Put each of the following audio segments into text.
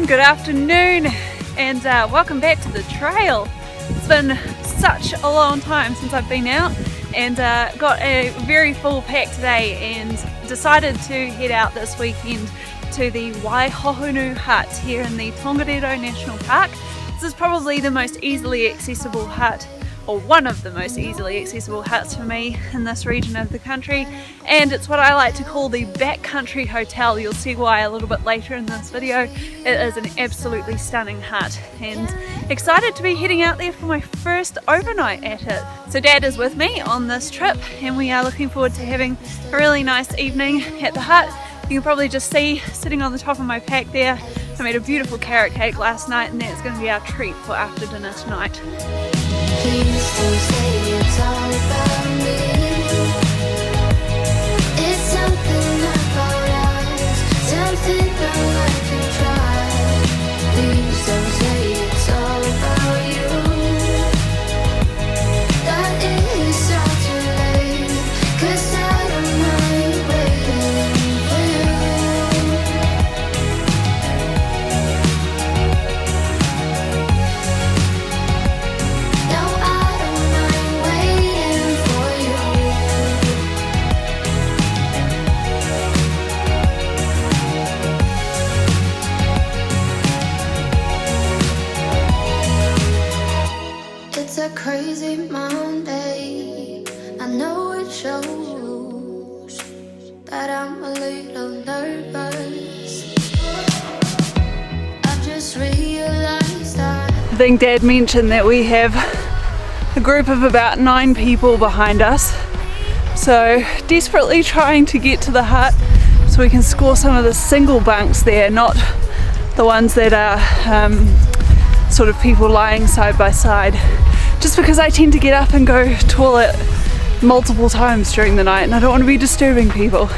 Good afternoon, and welcome back to the trail. It's been such a long time since I've been out, and got a very full pack today and decided to head out this weekend to the Waihohonu Hut here in the Tongariro National Park. This is probably the most easily accessible hut, or one of the most easily accessible huts for me in this region of the country, and it's what I like to call the Backcountry Hotel. You'll see why a little bit later in this video. It is an absolutely stunning hut, and excited to be heading out there for my first overnight at it. So Dad is with me on this trip, and we are looking forward to having a really nice evening at the hut. You can probably just see sitting on the top of my pack there, I made a beautiful carrot cake last night, and that's going to be our treat for after dinner tonight. Please don't say it's all about me. It's something about us, something that I can try. Please don't say it's all about you. That is all too late, 'cause I don't mind waiting for you. Crazy Monday, I know it shows that I'm a little nervous. I just realized that I think Dad mentioned that we have a group of about 9 people behind us, so desperately trying to get to the hut so we can score some of the single bunks there, not the ones that are sort of people lying side by side. Just because I tend to get up and go toilet multiple times during the night, and I don't want to be disturbing people.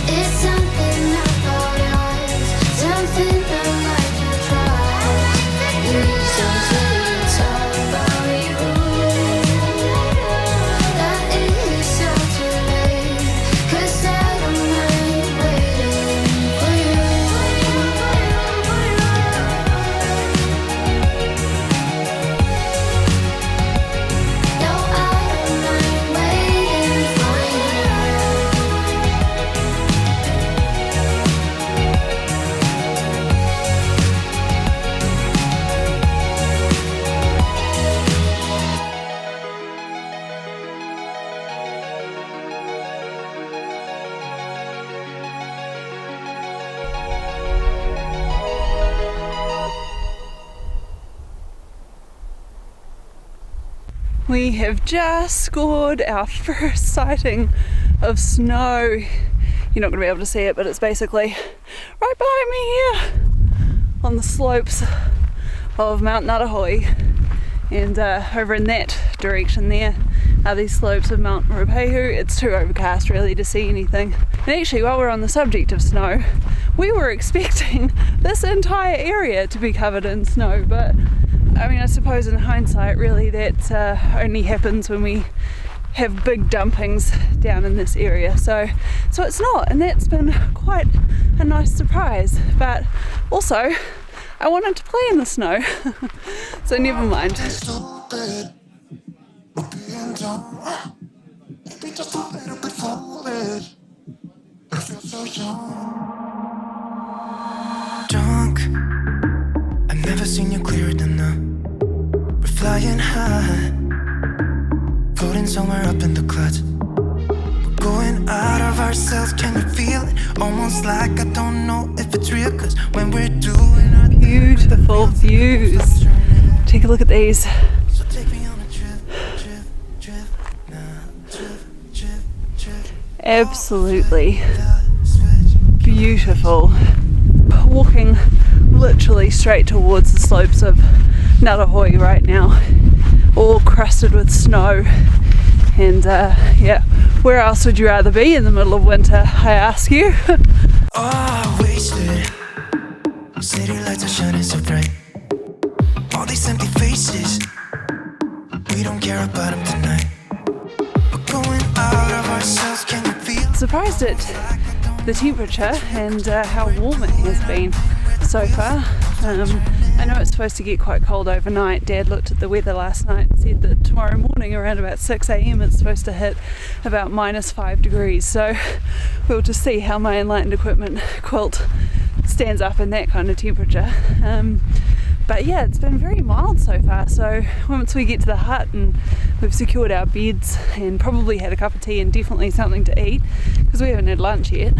it's something about us, something that I can try. Please don't say it's all about you. That is all too late, 'cause I don't mind waiting for you. No, I don't mind waiting for you. We have just scored our first sighting of snow. You're not going to be able to see it, but it's basically right behind me here on the slopes of Mount Ngauruhoe, and over in that direction there are these slopes of Mount Ruapehu. It's too overcast really to see anything. And actually, while we're on the subject of snow, we were expecting this entire area to be covered in snow, but I mean, I suppose in hindsight really that only happens when we have big dumpings down in this area, so it's not, and that's been quite a nice surprise. But also I wanted to play in the snow so never mind. Drunk, I've never seen you clearer than now. We're flying high, floating somewhere up in the clouds. We're going out of ourselves, can you feel it? Almost like I don't know if it's real, 'cause when we're doing our Beautiful views. Take a look at these. So take me on a trip, trip. absolutely beautiful. Walking literally straight towards the slopes of Ngauruhoe right now, all crusted with snow. And yeah, where else would you rather be in the middle of winter, I ask you? Oh, wasted. City lights are shining so bright. All these empty faces, we don't care about them tonight. We're going out of ourselves, can you feel? Surprised at the temperature and how warm it has been so far. I know it's supposed to get quite cold overnight. Dad looked at the weather last night and said that tomorrow morning around about 6 a.m. it's supposed to hit about -5 degrees. So we'll just see how my Enlightened Equipment quilt stands up in that kind of temperature. But yeah, it's been very mild so far. So once we get to the hut and we've secured our beds and probably had a cup of tea and definitely something to eat, because we haven't had lunch yet,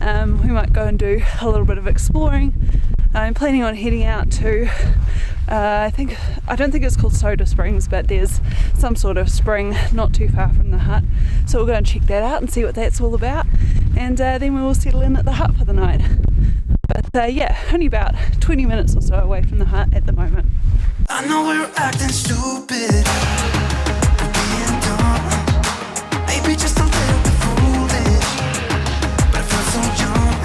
we might go and do a little bit of exploring. I'm planning on heading out to I don't think it's called Soda Springs, but there's some sort of spring not too far from the hut, so we'll go and check that out and see what that's all about, and then we will settle in at the hut for the night. But yeah, only about 20 minutes or so away from the hut at the moment. I know we're acting stupid, we're being dumb, maybe just a little bit foolish, but I feel so young.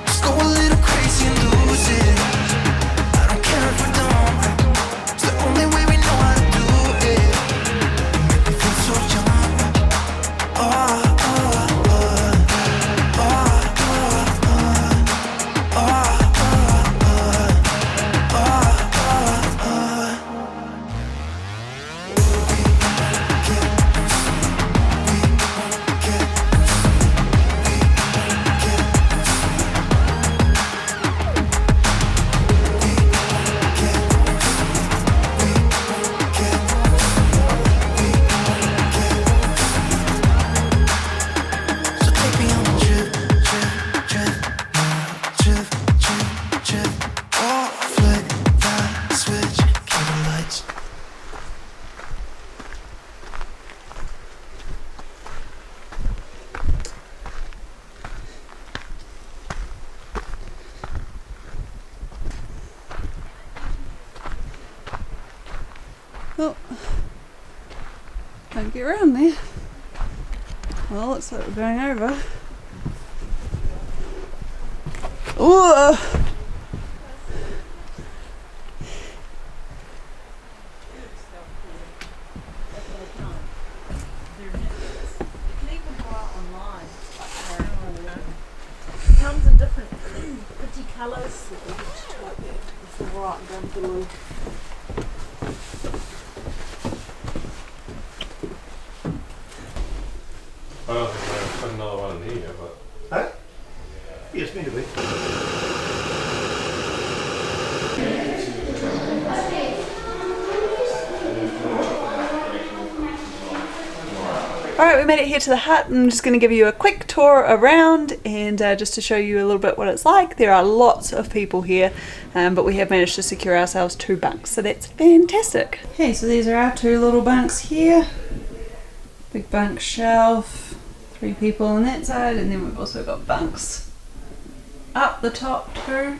Just go a little crazy and lose it. I don't care if we're dumb, it's the only way we know how to do it. Make me feel so young. Oh, don't get around there. Well, looks like we're going over. Ooh! Comes in different pretty colours. It's all right down below. I don't think I've put another one in here, but... Huh? Yes, me to be. Alright, we made it here to the hut. I'm just going to give you a quick tour around and just to show you a little bit what it's like. There are lots of people here, but we have managed to secure ourselves 2 bunks, so that's fantastic. Okay, so these are our 2 little bunks here. Big bunk shelf, 3 people on that side, and then we've also got bunks up the top too.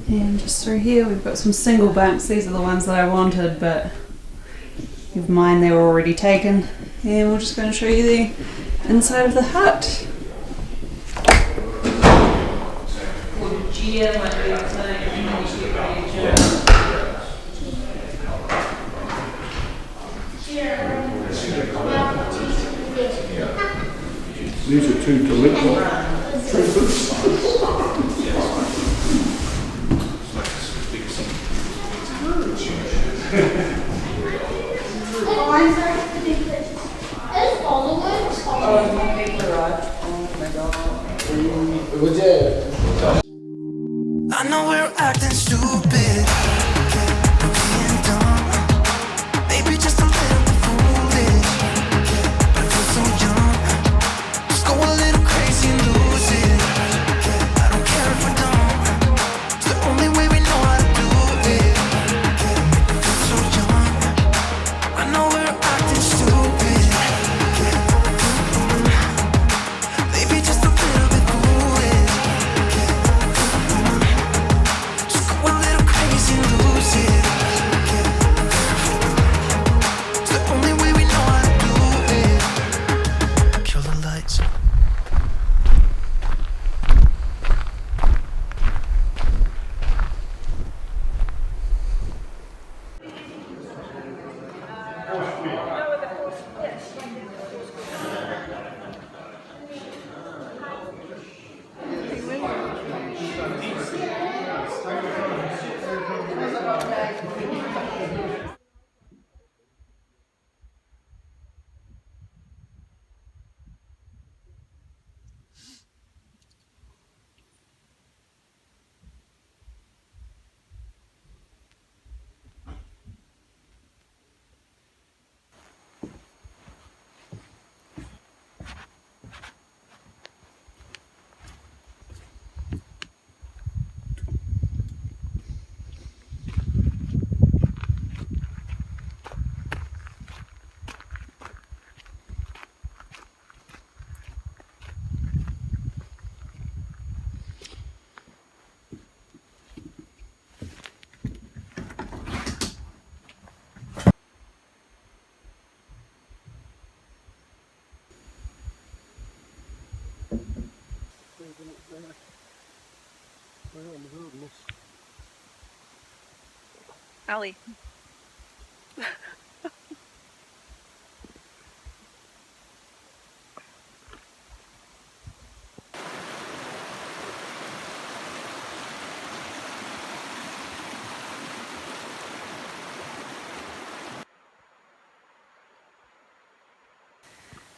And just through here we've got some single bunks. These are the ones that I wanted, but never mind, they were already taken. And we're just going to show you the inside of the hut. These are 2 delivery. I know we're acting stupid, we're being dumb, maybe just a little bit foolish, but I feel so young. Just go a little crazy and lose it. I don't care if we're dumb, it's the only way we know how to do it. Make me feel so young. I know we're acting stupid. Ali.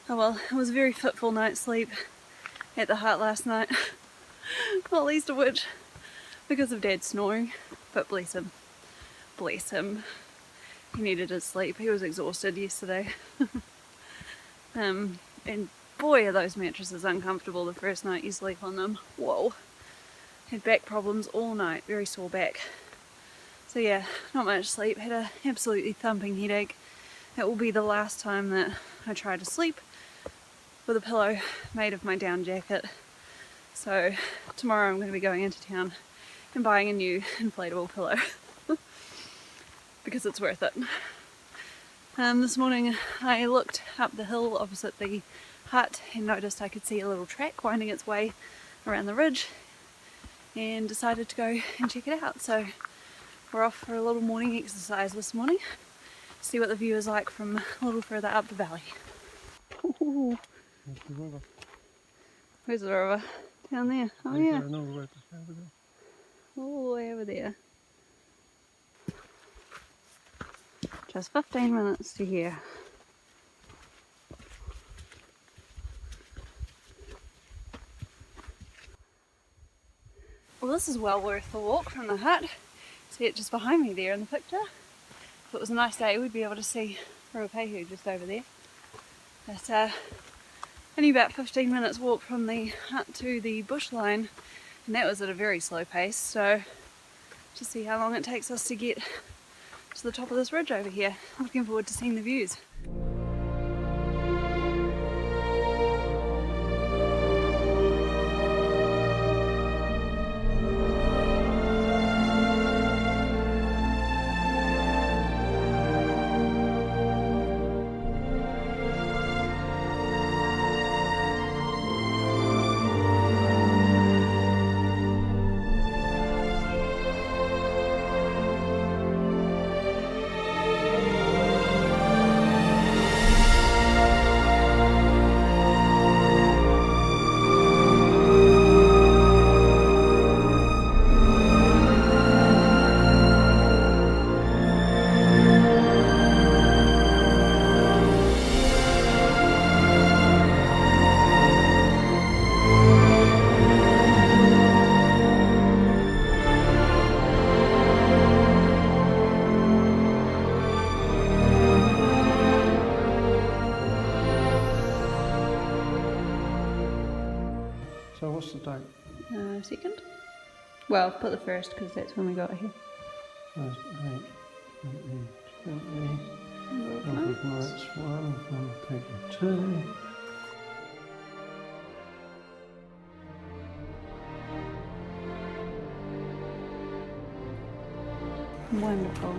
Oh well, it was a very fitful night's sleep at the hut last night. Not least of which because of Dad snoring, but bless him. Bless him. He needed his sleep. He was exhausted yesterday. And boy are those mattresses uncomfortable the first night you sleep on them. Whoa. Had back problems all night, very sore back. So yeah, not much sleep. Had an absolutely thumping headache. It will be the last time that I try to sleep with a pillow made of my down jacket. So tomorrow I'm going to be going into town and buying a new inflatable pillow because it's worth it. This morning I looked up the hill opposite the hut and noticed I could see a little track winding its way around the ridge and decided to go and check it out. So we're off for a little morning exercise this morning. See what the view is like from a little further up the valley. Ooh. Where's the river? Down there. Oh yeah. All the way over there. Just 15 minutes to here. Well, this is well worth the walk from the hut. See it just behind me there in the picture. If it was a nice day, we'd be able to see Ruapehu just over there. But only about 15 minutes walk from the hut to the bush line, and that was at a very slow pace, so just see how long it takes us to get to the top of this ridge over here. Looking forward to seeing the views. So what's the date? Second? Well, put the first because that's when we got here. First 8, 20, 100 nights 1, 1 people 2. Wonderful.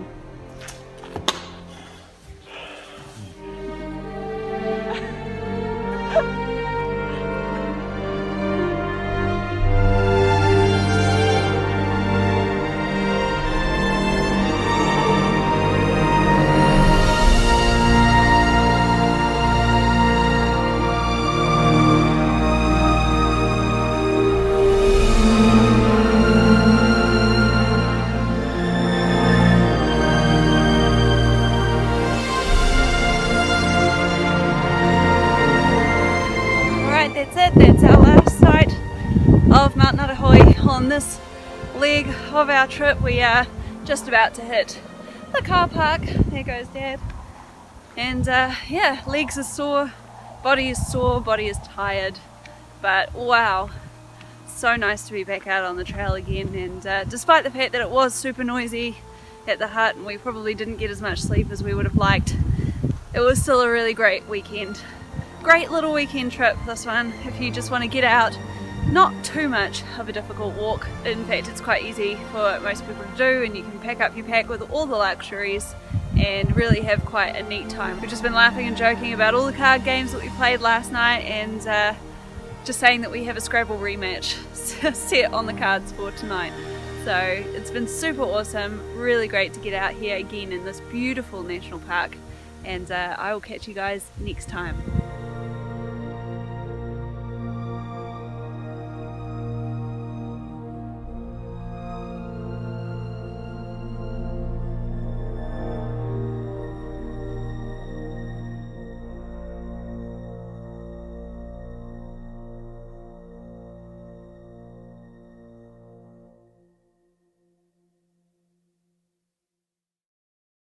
That's our last sight of Mount Ngauruhoe on this leg of our trip. We are just about to hit the car park. There goes Dad. And yeah, legs are sore, body is sore, body is tired, but wow, so nice to be back out on the trail again. And despite the fact that it was super noisy at the hut and we probably didn't get as much sleep as we would have liked, it was still a really great weekend. Great little weekend trip, this one, if you just want to get out. Not too much of a difficult walk. In fact, it's quite easy for most people to do, and you can pack up your pack with all the luxuries and really have quite a neat time. We've just been laughing and joking about all the card games that we played last night, and just saying that we have a Scrabble rematch set on the cards for tonight. So it's been super awesome, really great to get out here again in this beautiful national park, and I will catch you guys next time.